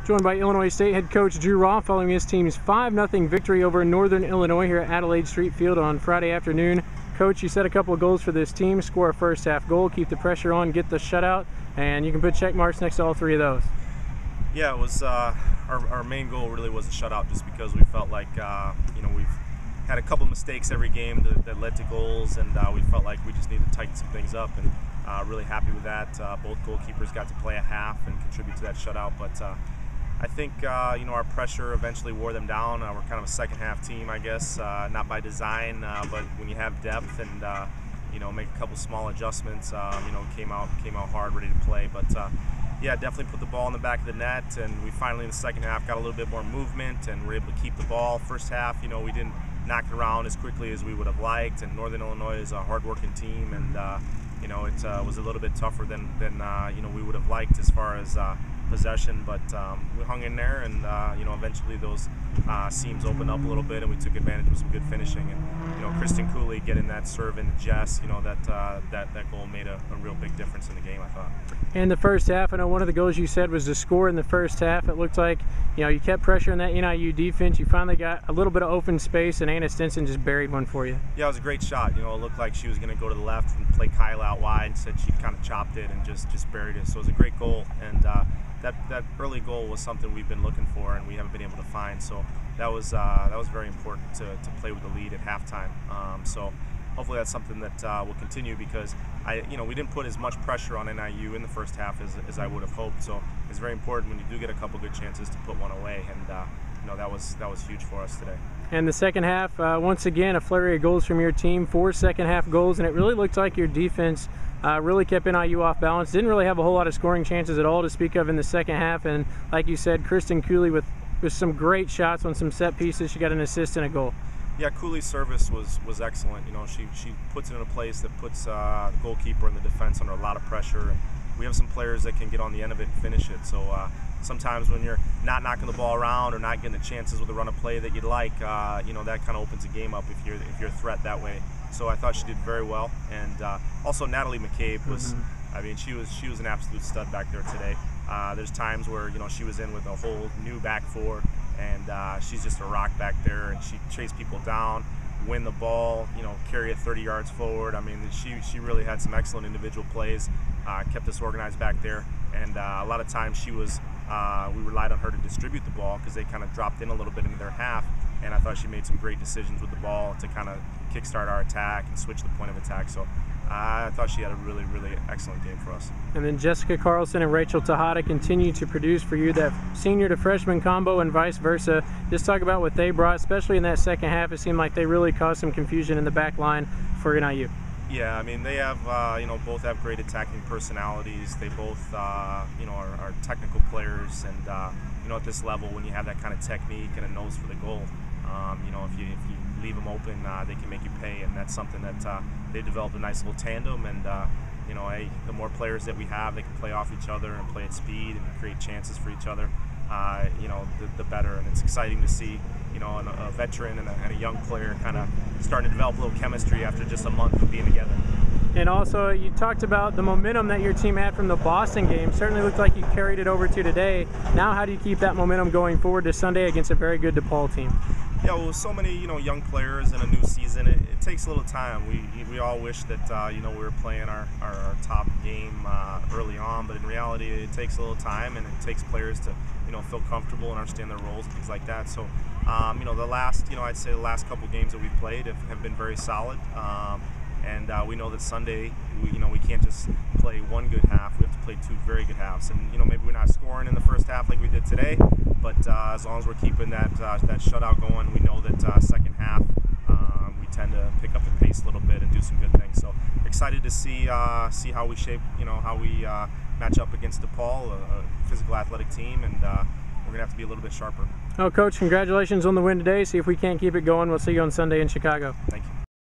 Joined by Illinois State head coach Drew Roff following his team's 5-0 victory over Northern Illinois here at Adelaide Street Field on Friday afternoon. Coach, you set a couple of goals for this team: score a first half goal, keep the pressure on, get the shutout, and you can put check marks next to all three of those. Yeah, it was our main goal really was a shutout, just because we felt like we've had a couple mistakes every game that led to goals, and we felt like we just needed to tighten some things up, and really happy with that. Both goalkeepers got to play a half and contribute to that shutout, but I think our pressure eventually wore them down. We're kind of a second half team, I guess, not by design, but when you have depth and make a couple small adjustments, came out hard, ready to play. But yeah, definitely put the ball in the back of the net, and we finally in the second half got a little bit more movement and were able to keep the ball. First half, we didn't knock it around as quickly as we would have liked, and Northern Illinois is a hard-working team, and it was a little bit tougher than we would have liked as far as possession, but we hung in there, and eventually those seams opened up a little bit, and we took advantage of some good finishing. And Kristen Cooley getting that serve into Jess, that goal made a real big difference in the game, I thought. In the first half, I know one of the goals you said was to score in the first half. It looked like you kept pressure on that NIU defense. You finally got a little bit of open space, and Anna Stinson just buried one for you. Yeah, it was a great shot. It looked like she was going to go to the left and play Kyle out wide. Instead, she kind of chopped it and just buried it. So it was a great goal, and that early goal was something we've been looking for and we haven't been able to find. So that was very important to play with the lead at halftime. So hopefully that's something that will continue, because we didn't put as much pressure on NIU in the first half as I would have hoped. So it's very important when you do get a couple good chances to put one away, and that was huge for us today. And the second half, once again, a flurry of goals from your team, 4 second half goals, and it really looked like your defense really kept NIU off balance. Didn't really have a whole lot of scoring chances at all to speak of in the second half, and like you said, Kristen Cooley with some great shots on some set pieces. She got an assist and a goal. Yeah, Cooley's service was excellent. She puts it in a place that puts the goalkeeper and the defense under a lot of pressure, and we have some players that can get on the end of it and finish it. So sometimes when you're not knocking the ball around or not getting the chances with a run of play that you'd like, that kind of opens a game up if you're a threat that way. So I thought she did very well, and also Natalie McCabe was. I mean, she was an absolute stud back there today. There's times where she was in with a whole new back four, and she's just a rock back there, and she chased people down, win the ball, carry it 30 yards forward. I mean, she really had some excellent individual plays, kept us organized back there, and a lot of times we relied on her to distribute the ball because they kind of dropped in a little bit into their half, and I thought she made some great decisions with the ball to kind of kickstart our attack and switch the point of attack. So I thought she had a really, really excellent game for us. And then Jessica Carlson and Rachel Tejada continue to produce for you, that senior to freshman combo and vice versa. Just talk about what they brought, especially in that second half. It seemed like they really caused some confusion in the back line for NIU. Yeah, I mean, they have, both have great attacking personalities. They both, are technical players, and, at this level, when you have that kind of technique and a nose for the goal, if you leave them open, they can make you pay, and that's something that they developed a nice little tandem, and the more players that we have, they can play off each other and play at speed and create chances for each other, the better. And it's exciting to see a veteran and a young player kind of starting to develop a little chemistry after just a month of being together. And also, you talked about the momentum that your team had from the Boston game. Certainly looked like you carried it over to today. Now, how do you keep that momentum going forward to Sunday against a very good DePaul team? Yeah, well, with so many young players in a new season, it takes a little time. We all wish that we were playing our top game early on, but in reality, it takes a little time, and it takes players to feel comfortable and understand their roles and things like that. So I'd say the last couple games that we've played have been very solid. And we know that Sunday, we can't just play one good half. We have to play 2 very good halves. And maybe we're not scoring in the first half like we did today, but as long as we're keeping that shutout going, we know that second half we tend to pick up the pace a little bit and do some good things. So excited to see how we shape, how we match up against DePaul, a physical athletic team, and we're gonna have to be a little bit sharper. Oh, Coach, congratulations on the win today. See if we can't keep it going. We'll see you on Sunday in Chicago. Thank you.